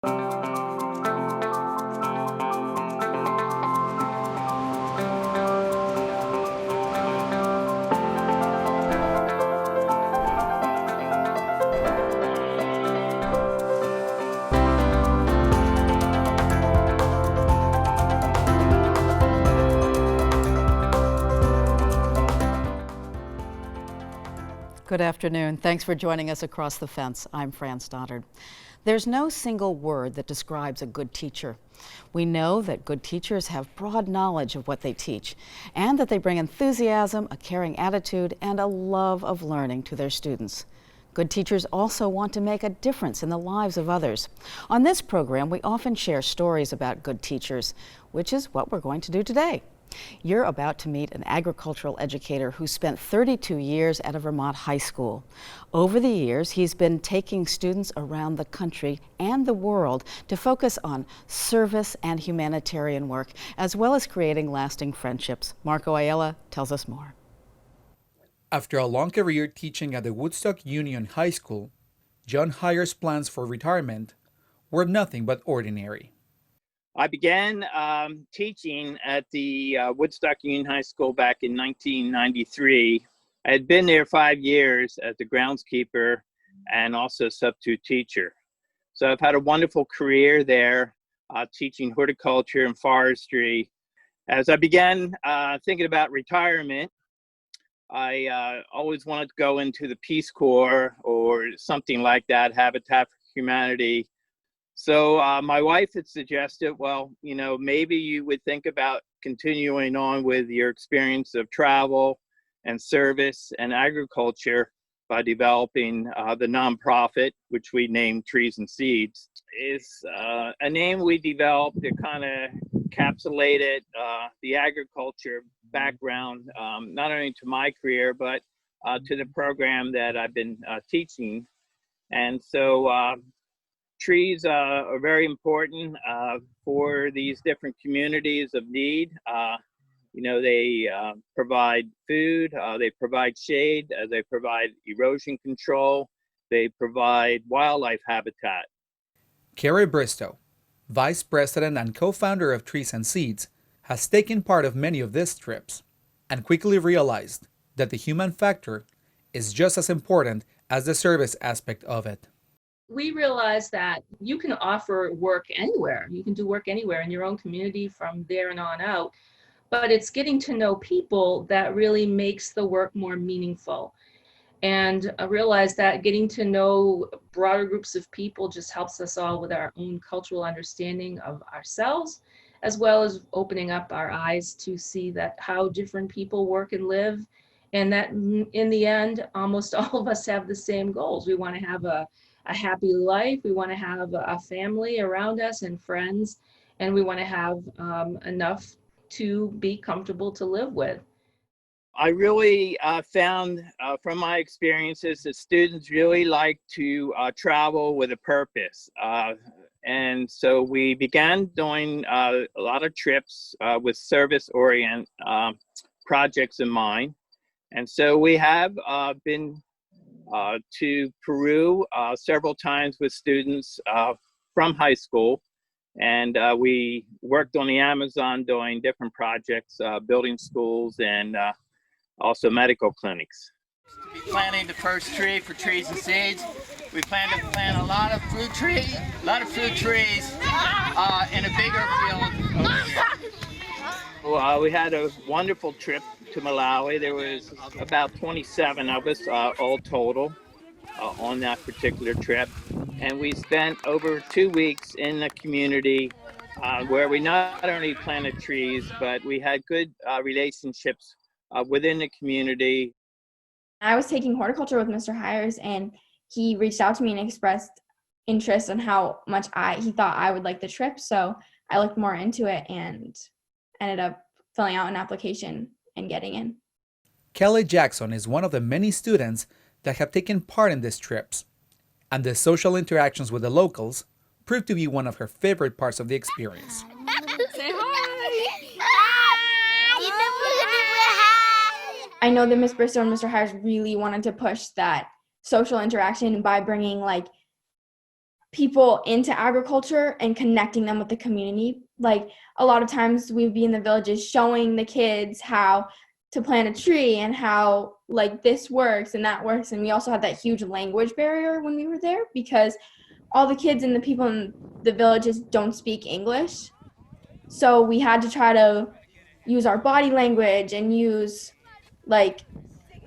Good afternoon. Thanks for joining us across the fence. I'm Fran Stoddard. There's no single word that describes a good teacher. We know that good teachers have broad knowledge of what they teach and that they bring enthusiasm, a caring attitude, and a love of learning to their students. Good teachers also want to make a difference in the lives of others. On this program, we often share stories about good teachers, which is what we're going to do today. You're about to meet an agricultural educator who spent 32 years at a Vermont high school. Over the years, he's been taking students around the country and the world to focus on service and humanitarian work, as well as creating lasting friendships. Marco Ayala tells us more. After a long career teaching at the Woodstock Union High School, John Heyer's plans for retirement were nothing but ordinary. I began teaching at the Woodstock Union High School back in 1993. I had been there 5 years as a groundskeeper and also substitute teacher. So I've had a wonderful career there teaching horticulture and forestry. As I began thinking about retirement, I always wanted to go into the Peace Corps or something like that, Habitat for Humanity. So my wife had suggested, well, maybe you would think about continuing on with your experience of travel and service and agriculture by developing the nonprofit, which we named Trees and Seeds. It's a name we developed to kind of encapsulate the agriculture background, not only to my career, but to the program that I've been teaching. And so trees are very important for these different communities of need. They provide food, they provide shade, they provide erosion control, they provide wildlife habitat. Carrie Bristow, Vice President and co-founder of Trees and Seeds, has taken part of many of these trips and quickly realized that the human factor is just as important as the service aspect of it. We realize that you can offer work anywhere. You can do work anywhere in your own community from there and on out. But it's getting to know people that really makes the work more meaningful. And I realize that getting to know broader groups of people just helps us all with our own cultural understanding of ourselves, as well as opening up our eyes to see that how different people work and live. And that in the end, almost all of us have the same goals. We want to have a happy life. We want to have a family around us and friends, and we want to have enough to be comfortable to live with. I really found from my experiences that students really like to travel with a purpose. And so we began doing a lot of trips with service-oriented projects in mind. And so we have been to Peru several times with students from high school. And we worked on the Amazon doing different projects, building schools and also medical clinics. To be planting the first tree for Trees and Seeds. We plan to plant a lot of fruit trees in a bigger field over here. Well, we had a wonderful trip to Malawi. There was about 27 of us all total on that particular trip. And we spent over 2 weeks in the community where we not only planted trees, but we had good relationships within the community. I was taking horticulture with Mr. Hires, and he reached out to me and expressed interest in how much he thought I would like the trip. So I looked more into it and ended up filling out an application and getting in. Kelly Jackson is one of the many students that have taken part in these trips, and the social interactions with the locals proved to be one of her favorite parts of the experience. Say hi! I know that Ms. Bristow and Mr. Hires really wanted to push that social interaction by bringing like people into agriculture and connecting them with the community. Like a lot of times we'd be in the villages showing the kids how to plant a tree and how like this works and that works. And we also had that huge language barrier when we were there because all the kids and the people in the villages don't speak English. So we had to try to use our body language and use like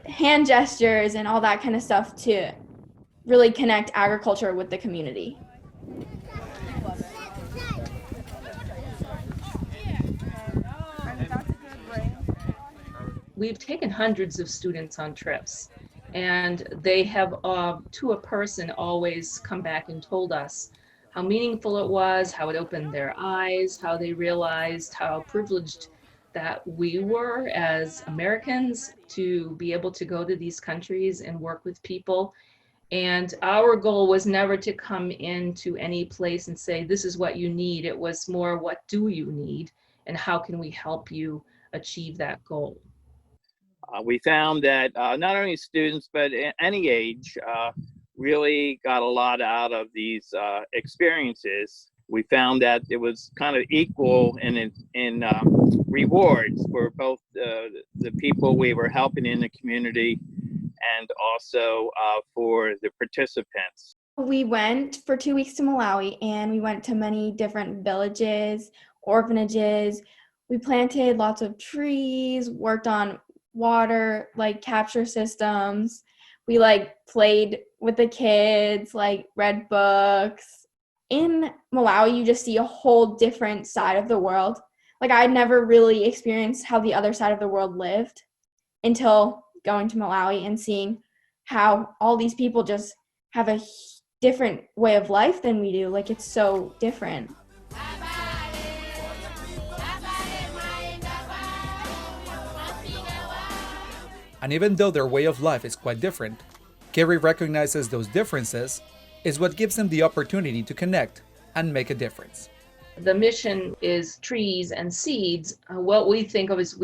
hand gestures and all that kind of stuff to really connect agriculture with the community. We've taken hundreds of students on trips, and they have, to a person, always come back and told us how meaningful it was, how it opened their eyes, how they realized how privileged that we were as Americans to be able to go to these countries and work with people. And our goal was never to come into any place and say, this is what you need. It was more, what do you need? And how can we help you achieve that goal? We found that not only students, but any age really got a lot out of these experiences. We found that it was kind of equal in rewards for both the people we were helping in the community and also for the participants. We went for 2 weeks to Malawi and we went to many different villages, orphanages. We planted lots of trees, worked on water like capture systems. We like played with the kids, like read books. In Malawi, you just see a whole different side of the world. Like I'd never really experienced how the other side of the world lived until going to Malawi and seeing how all these people just have a different way of life than we do. Like it's so different. And even though their way of life is quite different, Carrie recognizes those differences is what gives them the opportunity to connect and make a difference. The mission is trees and seeds. What we think of is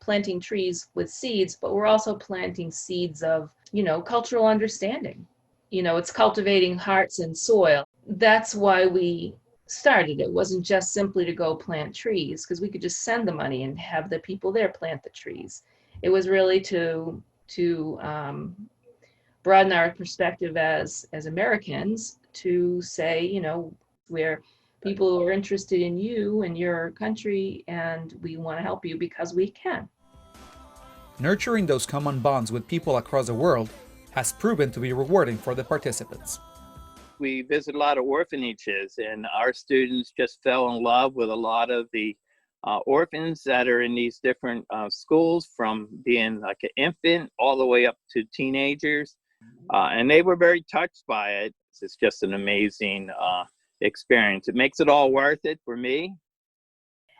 planting trees with seeds, but we're also planting seeds of, cultural understanding. It's cultivating hearts and soil. That's why we started. It wasn't just simply to go plant trees, because we could just send the money and have the people there plant the trees. It was really to broaden our perspective as Americans to say, we're people who are interested in you and your country, and we want to help you because we can. Nurturing those common bonds with people across the world has proven to be rewarding for the participants. We visit a lot of orphanages, and our students just fell in love with a lot of the orphans that are in these different schools, from being like an infant all the way up to teenagers. And they were very touched by it. It's just an amazing experience. It makes it all worth it for me.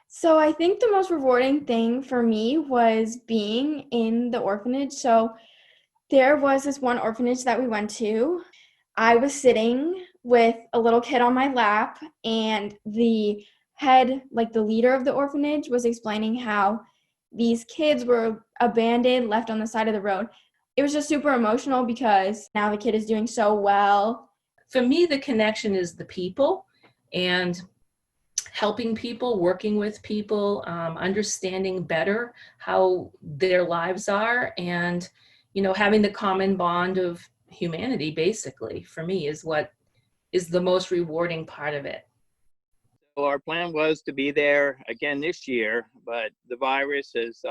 So I think the most rewarding thing for me was being in the orphanage. So there was this one orphanage that we went to. I was sitting with a little kid on my lap, and the head, like the leader of the orphanage, was explaining how these kids were abandoned, left on the side of the road. It was just super emotional because now the kid is doing so well. For me, the connection is the people and helping people, working with people, understanding better how their lives are, and having the common bond of humanity, basically, for me, is what is the most rewarding part of it. So our plan was to be there again this year, but the virus has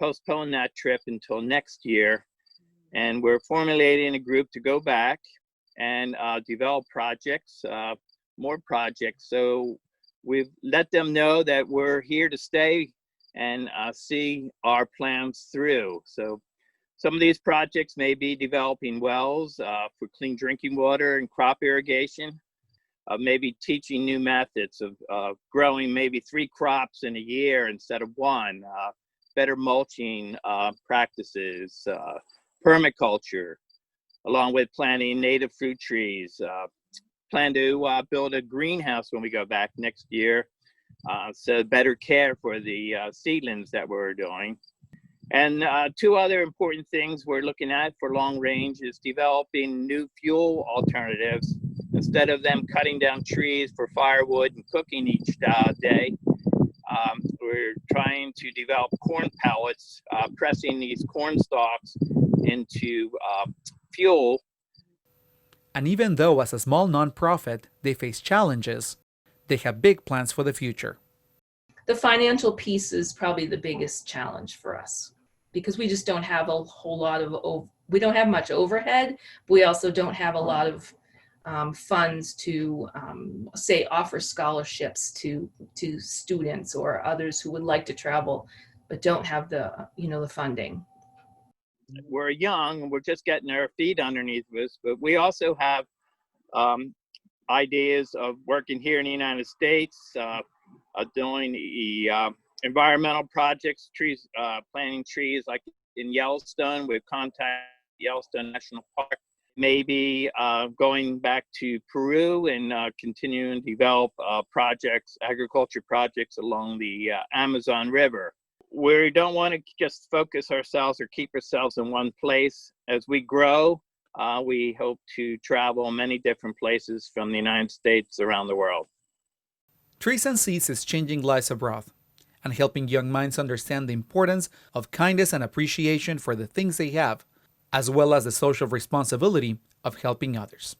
postponed that trip until next year. And we're formulating a group to go back and develop projects, more projects. So we've let them know that we're here to stay and see our plans through. So some of these projects may be developing wells for clean drinking water and crop irrigation, maybe teaching new methods of growing maybe 3 crops in a year instead of 1, better mulching practices, permaculture, along with planting native fruit trees. Plan to build a greenhouse when we go back next year, so better care for the seedlings that we're doing. And 2 other important things we're looking at for long range is developing new fuel alternatives instead of them cutting down trees for firewood and cooking each day, we're trying to develop corn pellets, pressing these corn stalks into fuel. And even though as a small nonprofit they face challenges, they have big plans for the future. The financial piece is probably the biggest challenge for us because we just don't have a whole lot of, we don't have much overhead. But we also don't have a lot of funds to say offer scholarships to students or others who would like to travel but don't have the the funding. We're young and we're just getting our feet underneath us, but we also have ideas of working here in the United States, doing the environmental projects, trees, planting trees like in Yellowstone. We've contacted Yellowstone National Park. Maybe going back to Peru and continuing to develop projects, agriculture projects along the Amazon River. We don't want to just focus ourselves or keep ourselves in one place. As we grow, we hope to travel many different places from the United States around the world. Trees and Seeds is changing lives abroad and helping young minds understand the importance of kindness and appreciation for the things they have, as well as the social responsibility of helping others.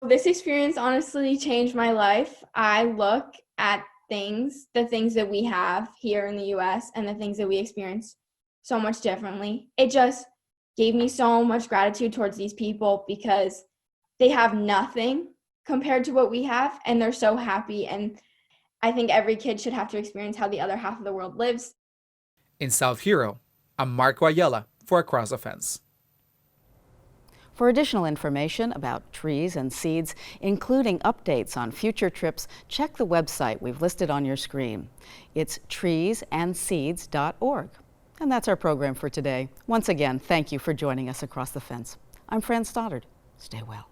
This experience honestly changed my life. I look at the things that we have here in the US and the things that we experience so much differently. It just gave me so much gratitude towards these people because they have nothing compared to what we have and they're so happy, and I think every kid should have to experience how the other half of the world lives. In South Hero, I'm Marco Ayala for Across the Fence. For additional information about Trees and Seeds, including updates on future trips, check the website we've listed on your screen. It's treesandseeds.org. And that's our program for today. Once again, thank you for joining us Across the Fence. I'm Fran Stoddard. Stay well.